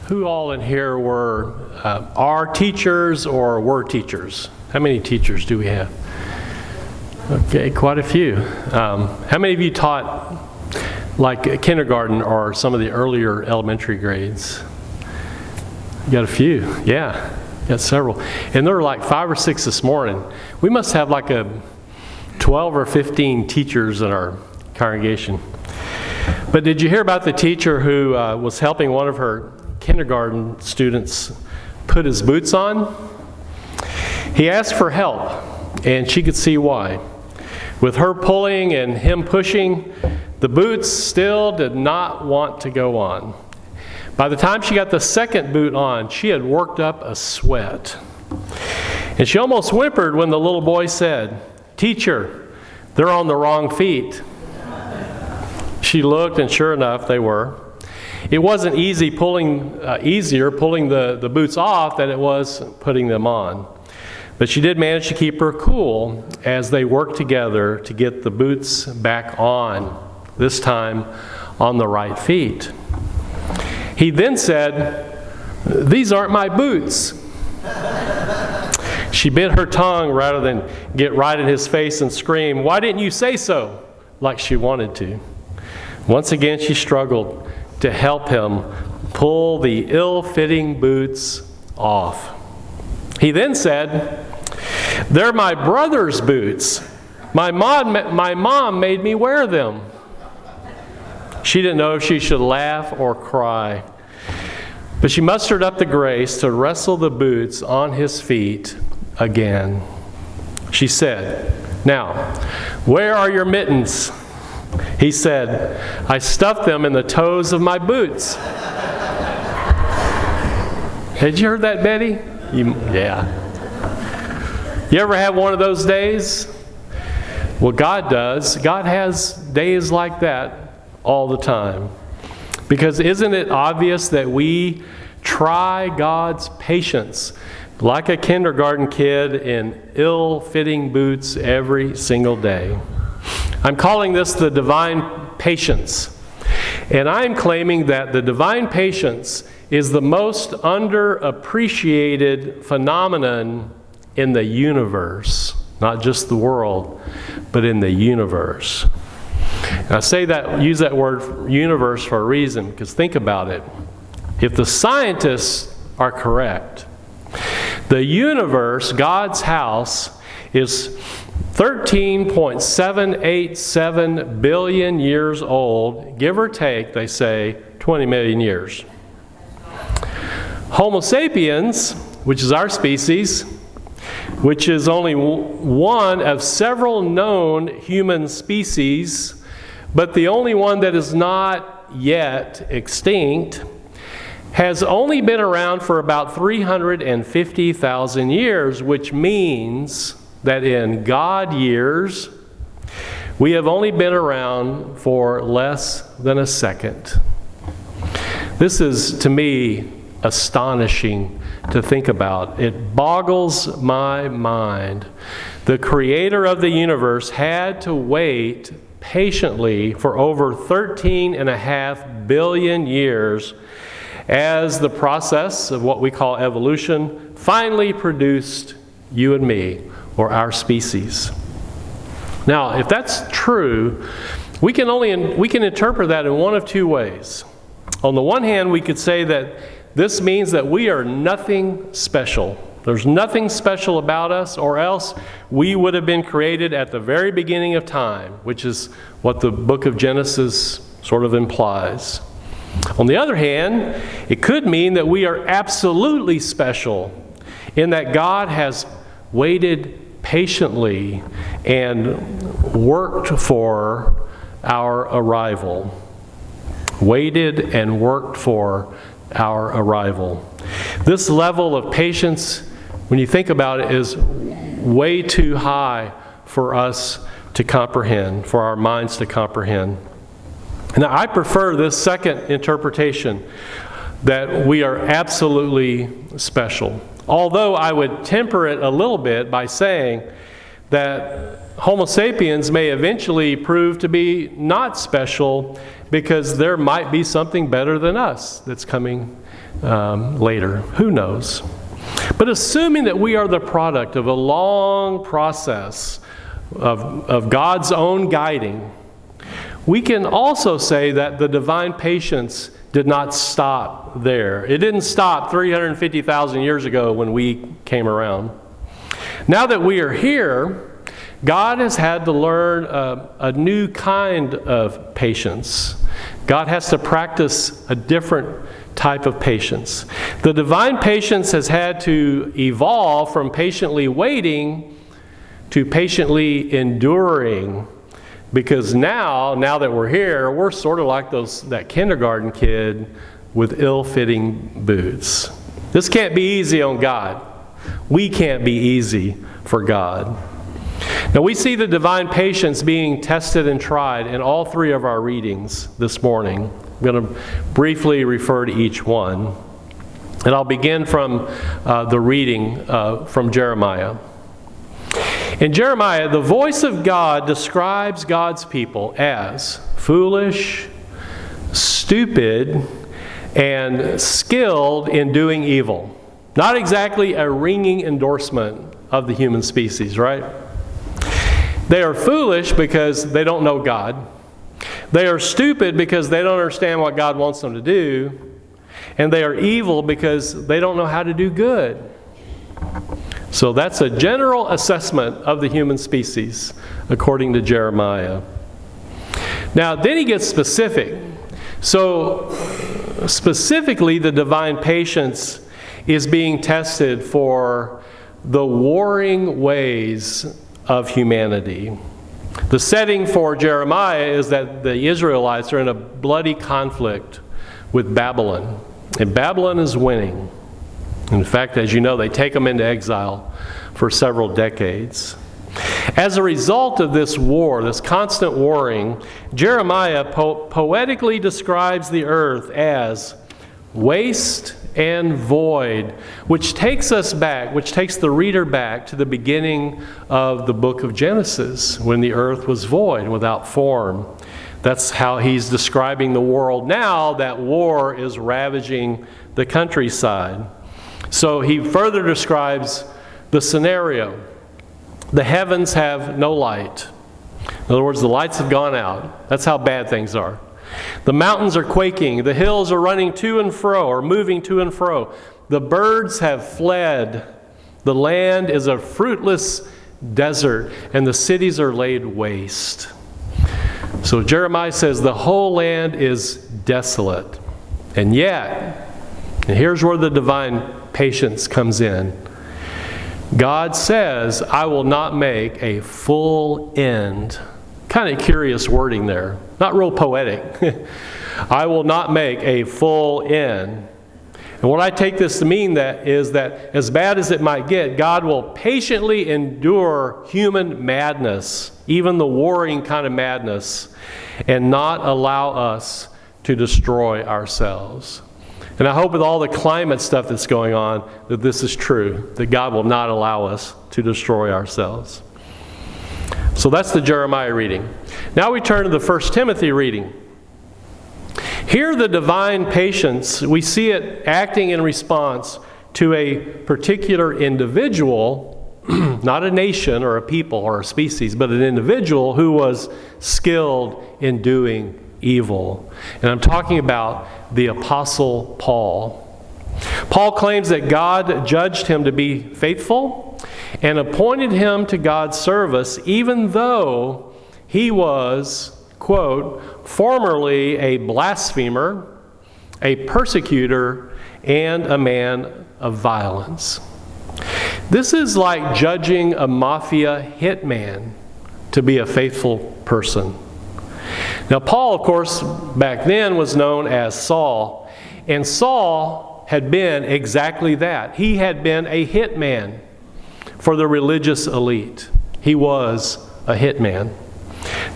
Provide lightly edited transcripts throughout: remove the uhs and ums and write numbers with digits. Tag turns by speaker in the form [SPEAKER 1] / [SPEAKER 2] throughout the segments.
[SPEAKER 1] Who all in here are teachers or were teachers? How many teachers do we have? Okay, quite a few. How many of you taught like kindergarten or some of the earlier elementary grades? You got a few, yeah. Got several. And there were like 5 or 6 this morning. We must have like 12 or 15 teachers in our congregation. But did you hear about the teacher who was helping one of her kindergarten students put his boots on? He asked for help, and she could see why. With her pulling and him pushing, the boots still did not want to go on. By the time she got the second boot on, she had worked up a sweat. And she almost whimpered when the little boy said, "Teacher, they're on the wrong feet." She looked, and sure enough, they were. It wasn't easier pulling the boots off than it was putting them on. But she did manage to keep her cool as they worked together to get the boots back on, this time on the right feet. He then said, "These aren't my boots." She bit her tongue rather than get right in his face and scream, "Why didn't you say so?" like she wanted to. Once again, she struggled to help him pull the ill-fitting boots off. He then said, "They're my brother's boots. My mom made me wear them." She didn't know if she should laugh or cry. But she mustered up the grace to wrestle the boots on his feet again. She said, "Now, where are your mittens?" He said, "I stuffed them in the toes of my boots." Had you heard that, Betty? Yeah. You ever have one of those days? Well, God does. God has days like that all the time. Because isn't it obvious that we try God's patience like a kindergarten kid in ill-fitting boots every single day? I'm calling this the divine patience. And I'm claiming that the divine patience is the most underappreciated phenomenon in the universe. Not just the world, but in the universe. And I use that word universe for a reason, because think about it. If the scientists are correct, the universe, God's house, is 13.787 billion years old, give or take, they say, 20 million years. Homo sapiens, which is our species, which is only one of several known human species, but the only one that is not yet extinct, has only been around for about 350,000 years, which means that in God years, we have only been around for less than a second. This is, to me, astonishing to think about. It boggles my mind. The creator of the universe had to wait patiently for over 13.5 billion years as the process of what we call evolution finally produced you and me, or our species. Now, if that's true, we can interpret that in one of two ways. On the one hand, we could say that this means that we are nothing special. There's nothing special about us, or else we would have been created at the very beginning of time, which is what the book of Genesis sort of implies. On the other hand, it could mean that we are absolutely special in that God has waited patiently and worked for our arrival. Waited and worked for our arrival. This level of patience, when you think about it, is way too high for us to comprehend, for our minds to comprehend. Now, I prefer this second interpretation, that we are absolutely special. Although I would temper it a little bit by saying that Homo sapiens may eventually prove to be not special, because there might be something better than us that's coming later. Who knows? But assuming that we are the product of a long process of God's own guiding, we can also say that the divine patience did not stop there. It didn't stop 350,000 years ago when we came around. Now that we are here, God has had to learn a new kind of patience. God has to practice a different type of patience. The divine patience has had to evolve from patiently waiting to patiently enduring, because now that we're here, we're sort of like that kindergarten kid with ill-fitting boots. This can't be easy on God. We can't be easy for God. Now we see the divine patience being tested and tried in all three of our readings this morning. I'm going to briefly refer to each one. And I'll begin from the reading from Jeremiah. In Jeremiah, the voice of God describes God's people as foolish, stupid, and skilled in doing evil. Not exactly a ringing endorsement of the human species, right? They are foolish because they don't know God. They are stupid because they don't understand what God wants them to do. And they are evil because they don't know how to do good. So that's a general assessment of the human species, according to Jeremiah. Now, then he gets specific. So, specifically, the divine patience is being tested for the warring ways of humanity. The setting for Jeremiah is that the Israelites are in a bloody conflict with Babylon. And Babylon is winning. In fact, as you know, they take them into exile for several decades. As a result of this war, this constant warring, Jeremiah poetically describes the earth as waste and void, which takes the reader back to the beginning of the book of Genesis, when the earth was void, without form. That's how he's describing the world now that war is ravaging the countryside. So he further describes the scenario. The heavens have no light. In other words, the lights have gone out. That's how bad things are. The mountains are quaking. The hills are running to and fro, or moving to and fro. The birds have fled. The land is a fruitless desert, and the cities are laid waste. So Jeremiah says the whole land is desolate. And yet, and here's where the divine patience comes in. God says, I will not make a full end. Kind of curious wording there. Not real poetic. I will not make a full end. And what I take this to mean is that as bad as it might get, God will patiently endure human madness, even the warring kind of madness, and not allow us to destroy ourselves. And I hope with all the climate stuff that's going on that this is true, that God will not allow us to destroy ourselves. So that's the Jeremiah reading. Now we turn to the 1 Timothy reading. Here the divine patience, we see it acting in response to a particular individual, not a nation or a people or a species, but an individual who was skilled in doing evil. And I'm talking about the Apostle Paul. Paul claims that God judged him to be faithful and appointed him to God's service, even though he was, quote, formerly a blasphemer, a persecutor, and a man of violence. This is like judging a mafia hitman to be a faithful person. Now, Paul, of course, back then was known as Saul, and Saul had been exactly that. He had been a hitman for the religious elite. He was a hitman.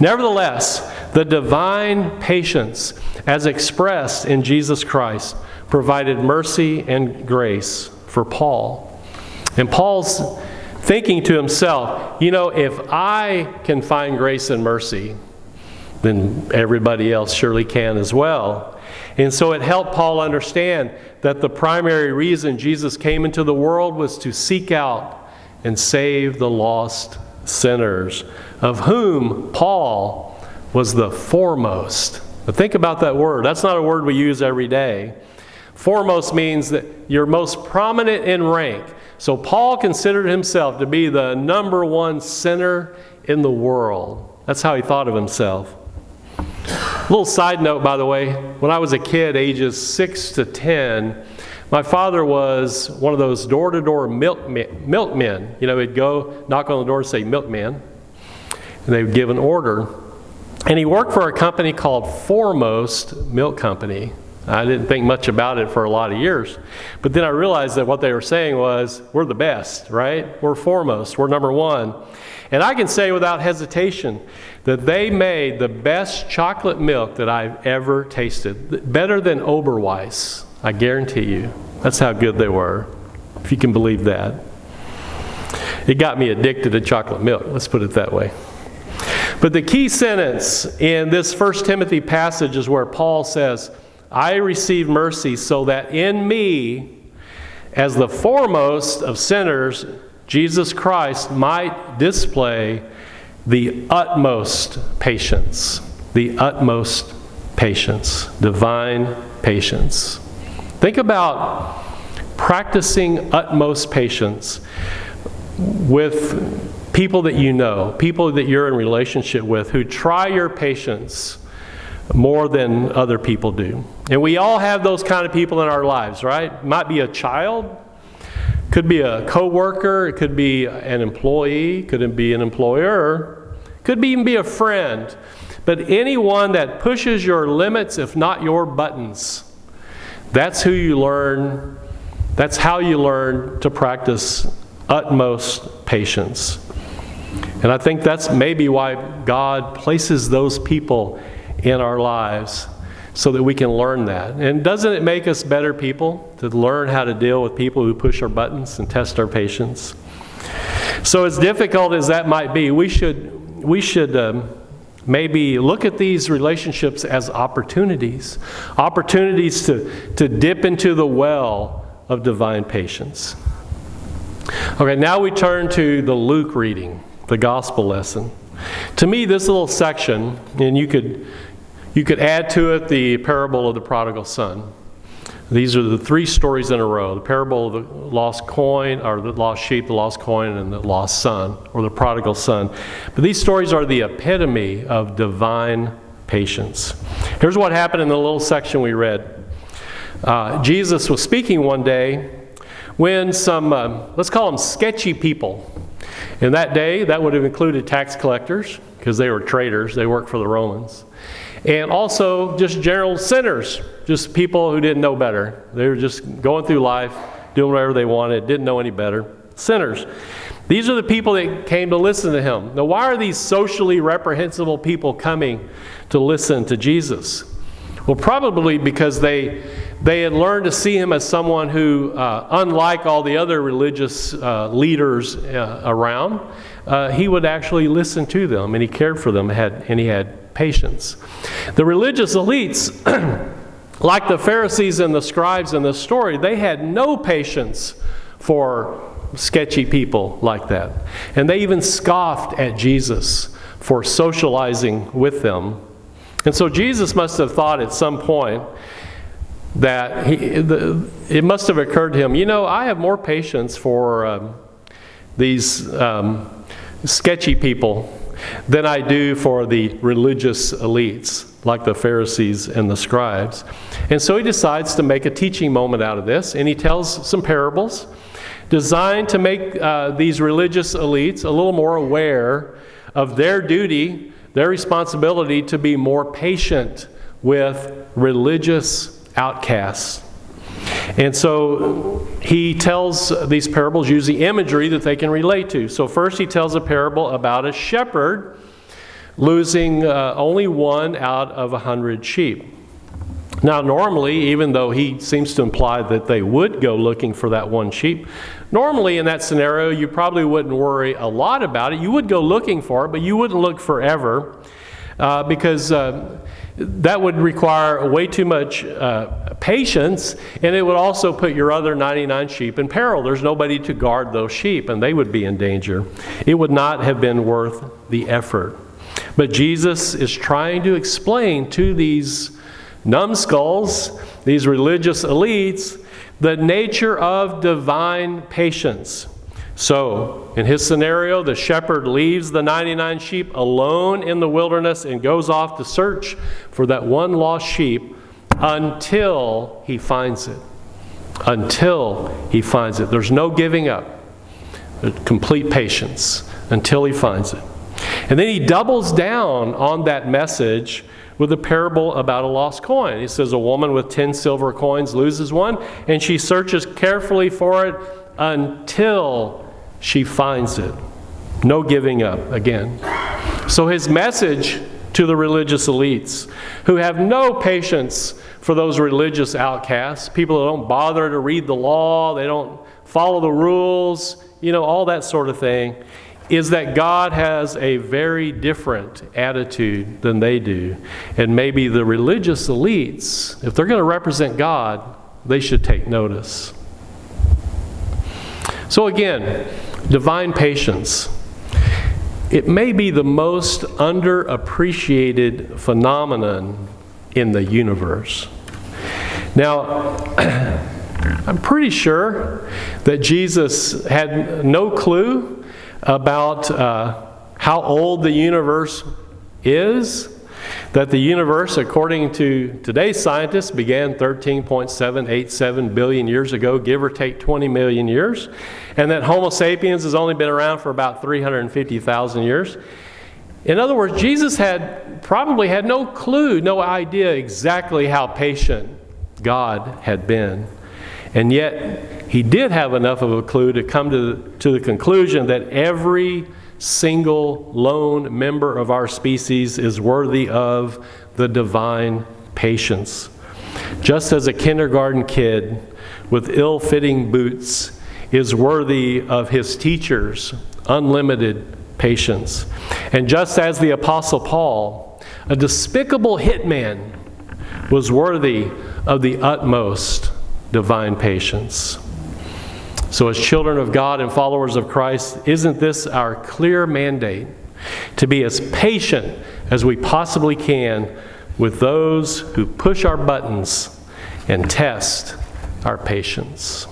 [SPEAKER 1] Nevertheless, the divine patience, as expressed in Jesus Christ, provided mercy and grace for Paul. And Paul's thinking to himself, if I can find grace and mercy, then everybody else surely can as well. And so it helped Paul understand that the primary reason Jesus came into the world was to seek out and save the lost sinners, of whom Paul was the foremost. But think about that word. That's not a word we use every day. Foremost means that you're most prominent in rank. So Paul considered himself to be the number one sinner in the world. That's how he thought of himself. A little side note, by the way, when I was a kid, ages 6 to 10, my father was one of those door-to-door milkmen. You know, he'd go knock on the door and say, "Milkman," and they would give an order. And he worked for a company called Foremost Milk Company. I didn't think much about it for a lot of years. But then I realized that what they were saying was, we're the best, right? We're foremost. We're number one. And I can say without hesitation that they made the best chocolate milk that I've ever tasted. Better than Oberweis, I guarantee you. That's how good they were, if you can believe that. It got me addicted to chocolate milk, let's put it that way. But the key sentence in this 1 Timothy passage is where Paul says, I received mercy so that in me, as the foremost of sinners, Jesus Christ might display the utmost patience. The utmost patience. Divine patience. Think about practicing utmost patience with people that you know, people that you're in relationship with who try your patience more than other people do. And we all have those kind of people in our lives, right? It might be a child, could be a coworker, it could be an employee, could be an employer, could even be a friend. But anyone that pushes your limits, if not your buttons, that's who you learn, that's how you learn to practice utmost patience. And I think that's maybe why God places those people in our lives, so that we can learn that. And doesn't it make us better people to learn how to deal with people who push our buttons and test our patience? So as difficult as that might be, we should maybe look at these relationships as opportunities to dip into the well of divine patience. Okay, now we turn to the Luke reading, the gospel lesson. To me, this little section, and you could add to it the parable of the prodigal son. These are the three stories in a row. The parable of the lost coin, or the lost sheep, the lost coin, and the lost son, or the prodigal son. But these stories are the epitome of divine patience. Here's what happened in the little section we read. Jesus was speaking one day when some, let's call them sketchy people. In that day, that would have included tax collectors, because they were traitors. They worked for the Romans. And also just general sinners, just people who didn't know better. They were just going through life, doing whatever they wanted, didn't know any better. Sinners. These are the people that came to listen to him. Now, why are these socially reprehensible people coming to listen to Jesus? Well, probably because they had learned to see him as someone who, unlike all the other religious leaders around, he would actually listen to them, and he cared for them, and he had patience. The religious elites, like the Pharisees and the scribes in this story, they had no patience for sketchy people like that. And they even scoffed at Jesus for socializing with them. And so Jesus must have thought at some point that it must have occurred to him, I have more patience for these sketchy people than I do for the religious elites, like the Pharisees and the scribes. And so he decides to make a teaching moment out of this, and he tells some parables designed to make these religious elites a little more aware of their duty, their responsibility to be more patient with religious outcasts. And so he tells these parables using imagery that they can relate to. So first he tells a parable about a shepherd losing only one out of 100 sheep. Now normally, even though he seems to imply that they would go looking for that one sheep, normally in that scenario you probably wouldn't worry a lot about it. You would go looking for it, but you wouldn't look forever. because that would require way too much patience, and it would also put your other 99 sheep in peril. There's nobody to guard those sheep, and they would be in danger. It would not have been worth the effort. But Jesus is trying to explain to these numbskulls, these religious elites, the nature of divine patience. So, in his scenario, the shepherd leaves the 99 sheep alone in the wilderness and goes off to search for that one lost sheep until he finds it. Until he finds it. There's no giving up. Complete patience until he finds it. And then he doubles down on that message with a parable about a lost coin. He says a woman with 10 silver coins loses one, and she searches carefully for it until she finds it. No giving up again. So his message to the religious elites who have no patience for those religious outcasts, people who don't bother to read the law, they don't follow the rules, all that sort of thing, is that God has a very different attitude than they do. And maybe the religious elites, if they're going to represent God, they should take notice. So again, divine patience. It may be the most underappreciated phenomenon in the universe. Now, I'm pretty sure that Jesus had no clue about how old the universe is, that the universe, according to today's scientists, began 13.787 billion years ago, give or take 20 million years, and that Homo sapiens has only been around for about 350,000 years. In other words, Jesus probably had no clue, no idea exactly how patient God had been. And yet, he did have enough of a clue to come to the conclusion that every single lone member of our species is worthy of the divine patience. Just as a kindergarten kid with ill-fitting boots is worthy of his teacher's unlimited patience. And just as the Apostle Paul, a despicable hitman, was worthy of the utmost divine patience. So as children of God and followers of Christ, isn't this our clear mandate to be as patient as we possibly can with those who push our buttons and test our patience?